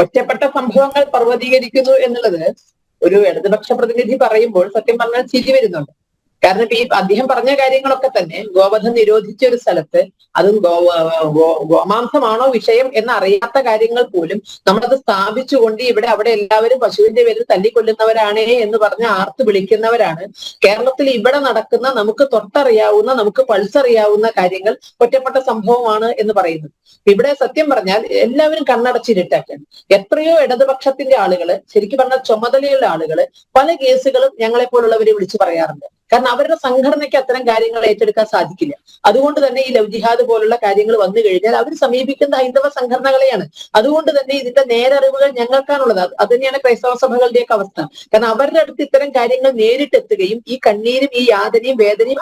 ഒറ്റപ്പെട്ട സംഭവങ്ങൾ പർവ്വതീകരിക്കുന്നു എന്നുള്ളത് ഒരു ഇടതുപക്ഷ പ്രതിനിധി പറയുമ്പോൾ സത്യം പറഞ്ഞാൽ ചിരി വരുന്നുണ്ട്. കാരണം ഈ അദ്ദേഹം പറഞ്ഞ കാര്യങ്ങളൊക്കെ തന്നെ ഗോവധം നിരോധിച്ച ഒരു സ്ഥലത്ത് അതും ഗോമാംസമാണോ വിഷയം എന്നറിയാത്ത കാര്യങ്ങൾ പോലും നമ്മളത് സ്ഥാപിച്ചുകൊണ്ട് ഇവിടെ അവിടെ എല്ലാവരും പശുവിന്റെ പേരിൽ തല്ലിക്കൊല്ലുന്നവരാണേ എന്ന് പറഞ്ഞ് ആർത്ത് വിളിക്കുന്നവരാണ്. കേരളത്തിൽ ഇവിടെ നടക്കുന്ന നമുക്ക് തൊട്ടറിയാവുന്ന നമുക്ക് പൾസറിയാവുന്ന കാര്യങ്ങൾ ഒറ്റപ്പെട്ട സംഭവമാണ് എന്ന് പറയുന്നത്. ഇവിടെ സത്യം പറഞ്ഞാൽ എല്ലാവരും കണ്ണടച്ചിരുട്ടാക്കാണ്. എത്രയോ ഇടതുപക്ഷത്തിന്റെ ആളുകള്, ശരിക്കും പറഞ്ഞാൽ ചുമതലയുള്ള ആളുകള് പല കേസുകളും ഞങ്ങളെ പോലുള്ളവരെ വിളിച്ചു പറയാറുണ്ട്. കാരണം അവരുടെ സംഘടനയ്ക്ക് അത്തരം കാര്യങ്ങൾ ഏറ്റെടുക്കാൻ സാധിക്കില്ല. അതുകൊണ്ട് തന്നെ ഈ ലവ് ജിഹാദ് പോലുള്ള കാര്യങ്ങൾ വന്നു കഴിഞ്ഞാൽ അവർ സമീപിക്കുന്ന ഹൈന്ദവ സംഘടനകളെയാണ്. അതുകൊണ്ട് തന്നെ ഇതിന്റെ നേരറിവുകൾ ഞങ്ങൾക്കാണുള്ളത്. അത് തന്നെയാണ് ക്രൈസ്തവ സഭകളുടെയൊക്കെ അവസ്ഥ. കാരണം അവരുടെ അടുത്ത് ഇത്തരം കാര്യങ്ങൾ നേരിട്ടെത്തുകയും ഈ കണ്ണീരും ഈ യാതനയും വേദനയും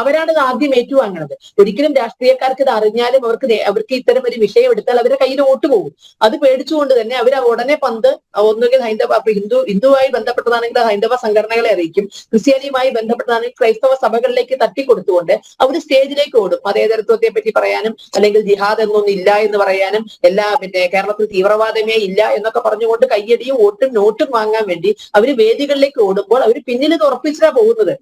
അവരാണ് ഇത് ആദ്യം ഏറ്റുവാങ്ങുന്നത്. ഒരിക്കലും രാഷ്ട്രീയക്കാർക്ക് ഇത് അറിഞ്ഞാലും അവർക്ക് ഇത്തരം ഒരു വിഷയം എടുത്താൽ അവരുടെ കയ്യിൽ വോട്ട് പോകും. അത് പേടിച്ചുകൊണ്ട് തന്നെ അവർ ഉടനെ പന്ത് ഒന്നുകിൽ ഹിന്ദുവുമായി ബന്ധപ്പെട്ടതാണെങ്കിൽ ഹൈന്ദവ സംഘടനകളെ അറിയിക്കും, ക്രിസ്ത്യാനിയുമായി ബന്ധപ്പെട്ടതാണെങ്കിൽ ക്രൈസ്തവ സഭകളിലേക്ക് തട്ടിക്കൊടുത്തുകൊണ്ട് അവർ സ്റ്റേജിലേക്ക് ഓടും. മതേതരത്വത്തെ പറ്റി പറയാനും അല്ലെങ്കിൽ ജിഹാദ് എന്നൊന്നും ഇല്ല എന്ന് പറയാനും കേരളത്തിൽ തീവ്രവാദമേ ഇല്ല എന്നൊക്കെ പറഞ്ഞുകൊണ്ട് കയ്യടിയും വോട്ടും നോട്ടും വാങ്ങാൻ വേണ്ടി അവർ വേദികളിലേക്ക് ഓടുമ്പോൾ അവർ പിന്നിൽ ഇത് ഉറപ്പിച്ചാ പോകുന്നത്.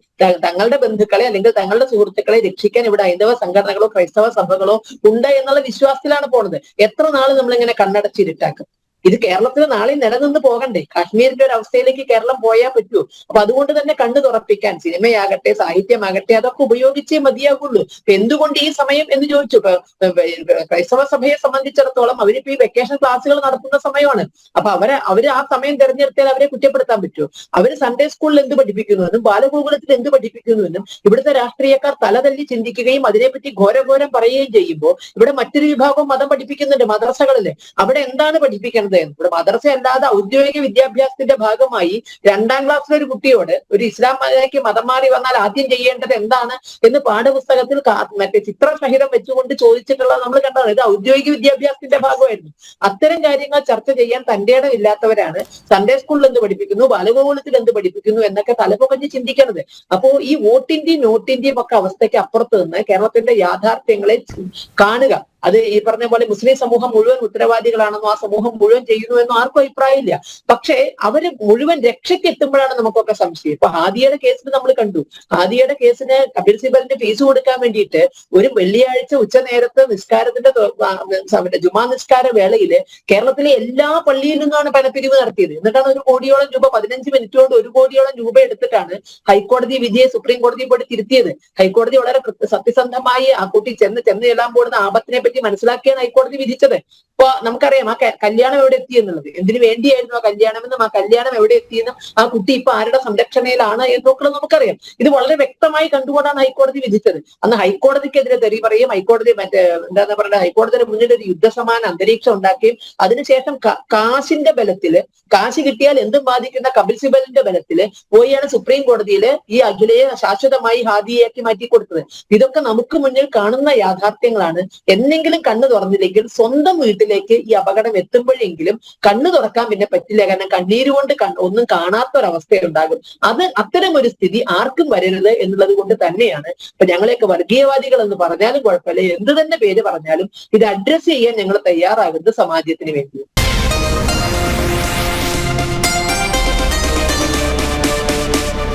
തങ്ങളുടെ ബന്ധുക്കളെ അല്ലെങ്കിൽ തങ്ങളുടെ സുഹൃത്തുക്കളെ രക്ഷിക്കാൻ ഇവിടെ ഹൈന്ദവ സംഘടനകളോ ക്രൈസ്തവ സഭകളോ ഉണ്ട് എന്നുള്ള വിശ്വാസത്തിലാണ് പോണത്. എത്ര നാള് നമ്മളിങ്ങനെ കണ്ണടച്ചിരുട്ടാക്കും? ഇത് കേരളത്തിൽ നാളെ നിലനിന്ന് പോകണ്ടേ? കാശ്മീരിന്റെ ഒരു അവസ്ഥയിലേക്ക് കേരളം പോയാൽ പറ്റൂ. അപ്പൊ അതുകൊണ്ട് തന്നെ കണ്ണു തുറപ്പിക്കാൻ സിനിമയാകട്ടെ സാഹിത്യമാകട്ടെ അതൊക്കെ ഉപയോഗിച്ചേ മതിയാകുള്ളൂ. എന്തുകൊണ്ട് ഈ സമയം എന്ന് ചോദിച്ചു. ക്രൈസ്തവ സഭയെ സംബന്ധിച്ചിടത്തോളം അവരിപ്പോ ഈ വെക്കേഷൻ ക്ലാസ്സുകൾ നടത്തുന്ന സമയമാണ്. അപ്പൊ അവര് ആ സമയം തെരഞ്ഞെടുത്താൽ അവരെ കുറ്റപ്പെടുത്താൻ പറ്റുമോ? അവര് സൺഡേ സ്കൂളിൽ എന്ത് പഠിപ്പിക്കുന്നുവെന്നും ബാലഗോകുലത്തിൽ എന്ത് പഠിപ്പിക്കുന്നുവെന്നും ഇവിടുത്തെ രാഷ്ട്രീയക്കാർ തലതല്ലി ചിന്തിക്കുകയും അതിനെപ്പറ്റി ഘോരഘോരം പറയുകയും ചെയ്യുമ്പോൾ ഇവിടെ മറ്റൊരു വിഭാഗം മതം പഠിപ്പിക്കുന്നുണ്ട് മദ്രസകളില്. അവിടെ എന്താണ് പഠിപ്പിക്കുന്നത്? ഇവിടെ മദ്രസ അല്ലാതെ ഔദ്യോഗിക വിദ്യാഭ്യാസത്തിന്റെ ഭാഗമായി 2ാം ക്ലാസ്സിലെ ഒരു കുട്ടിയോട് ഒരു ഇസ്ലാമിലേക്ക് മതം മാറി വന്നാൽ ആദ്യം ചെയ്യേണ്ടത് എന്താണ് എന്ന് പാഠപുസ്തകത്തിൽ മറ്റേ ചിത്രസഹിതം വെച്ചുകൊണ്ട് ചോദിച്ചിട്ടുള്ളത് നമ്മൾ കണ്ടതാണ്. ഇത് ഔദ്യോഗിക വിദ്യാഭ്യാസത്തിന്റെ ഭാഗമായിരുന്നു. അത്തരം കാര്യങ്ങൾ ചർച്ച ചെയ്യാൻ തന്റെ ഇടം ഇല്ലാത്തവരാണ് സൺഡേ സ്കൂളിൽ എന്ത് പഠിപ്പിക്കുന്നു, ബാലഗോകുലത്തിൽ എന്ത് പഠിപ്പിക്കുന്നു എന്നൊക്കെ തലപൊക്കഞ്ഞ് ചിന്തിക്കുന്നത്. അപ്പോ ഈ വോട്ടിന്റെയും നോട്ടിന്റെയും ഒക്കെ അവസ്ഥയ്ക്ക് അപ്പുറത്ത് നിന്ന് കേരളത്തിന്റെ യാഥാർത്ഥ്യങ്ങളെ കാണുക. അത് ഈ പറഞ്ഞ പോലെ മുസ്ലിം സമൂഹം മുഴുവൻ ഉത്തരവാദികളാണെന്നോ ആ സമൂഹം മുഴുവൻ ചെയ്യുന്നുവെന്നോ ആർക്കും അഭിപ്രായമില്ല. പക്ഷേ അവര് മുഴുവൻ രക്ഷയ്ക്ക് എത്തുമ്പോഴാണ് നമുക്കൊക്കെ സംശയം. ഇപ്പൊ ഹാദിയയുടെ കേസിൽ നമ്മൾ കണ്ടു. ഹാദിയയുടെ കേസിന് കപിൽ സിബലിന്റെ ഫീസ് കൊടുക്കാൻ വേണ്ടിയിട്ട് ഒരു വെള്ളിയാഴ്ച ഉച്ചനേരത്ത് ജുമാ നിസ്കാര വേളയില് കേരളത്തിലെ എല്ലാ പള്ളിയിൽ നിന്നാണ് പണപ്പിരിവ് നടത്തിയത്. എന്നിട്ടാണ് 1 കോടിയോളം രൂപ 15 മിനിറ്റ് കൊണ്ട് 1 കോടിയോളം രൂപ എടുത്തിട്ടാണ് ഹൈക്കോടതി വിധിയെ സുപ്രീം കോടതി പോയി തിരുത്തിയത്. ഹൈക്കോടതി വളരെ സത്യസന്ധമായി ആ കുട്ടി ചെന്ന് ചെല്ലാൻ പോകുന്ന ആപത്തിനെ പറ്റി മനസ്സിലാക്കിയാണ് ഹൈക്കോടതി വിധിച്ചത്. ഇപ്പൊ നമുക്കറിയാം ആ കല്യാണം എവിടെ എത്തി എന്നുള്ളത്, എന്തിനു വേണ്ടിയായിരുന്നു ആ കല്യാണമെന്നും ആ കല്യാണം എവിടെ എത്തിയെന്നും ആ കുട്ടി ഇപ്പൊ ആരുടെ സംരക്ഷണയിലാണ് എന്നൊക്കെ നമുക്കറിയാം. ഇത് വളരെ വ്യക്തമായി കണ്ടുകൊണ്ടാണ് ഹൈക്കോടതി വിധിച്ചത്. അന്ന് ഹൈക്കോടതിക്കെതിരെ തെറി പറയും, ഹൈക്കോടതി എന്താ പറയുക, ഹൈക്കോടതിയുടെ മുന്നിൽ ഒരു യുദ്ധസമാന അന്തരീക്ഷം ഉണ്ടാക്കുകയും അതിനുശേഷം കാശിന്റെ ബലത്തില്, കാശ് കിട്ടിയാൽ എന്തും ബാധിക്കുന്ന കപിൽ സിബലിന്റെ ബലത്തില് പോയാണ് സുപ്രീം കോടതിയിൽ ഈ അഖിലയെ ശാശ്വതമായി ഹാദിയയാക്കി മാറ്റി കൊടുത്തത്. ഇതൊക്കെ നമുക്ക് മുന്നിൽ കാണുന്ന യാഥാർത്ഥ്യങ്ങളാണ്. എന്നെങ്കിലും കണ്ണു തുറന്നില്ലെങ്കിൽ സ്വന്തം വീട്ടിലേക്ക് ഈ അപകടം എത്തുമ്പോഴെങ്കിലും കണ്ണു തുറക്കാൻ പിന്നെ പറ്റില്ല. കാരണം കണ്ണീരുകൊണ്ട് ഒന്നും കാണാത്തൊരവസ്ഥയുണ്ടാകും. അത്തരം ഒരു സ്ഥിതി ആർക്കും വരരുത് എന്നുള്ളത് കൊണ്ട് തന്നെയാണ് ഇപ്പൊ ഞങ്ങളെയൊക്കെ വർഗീയവാദികൾ എന്ന് പറഞ്ഞാലും കുഴപ്പമില്ല, എന്ത് തന്നെ പേര് പറഞ്ഞാലും ഇത് അഡ്രസ് ചെയ്യാൻ ഞങ്ങൾ തയ്യാറാകുന്നത് സമാജത്തിന് വേണ്ടി.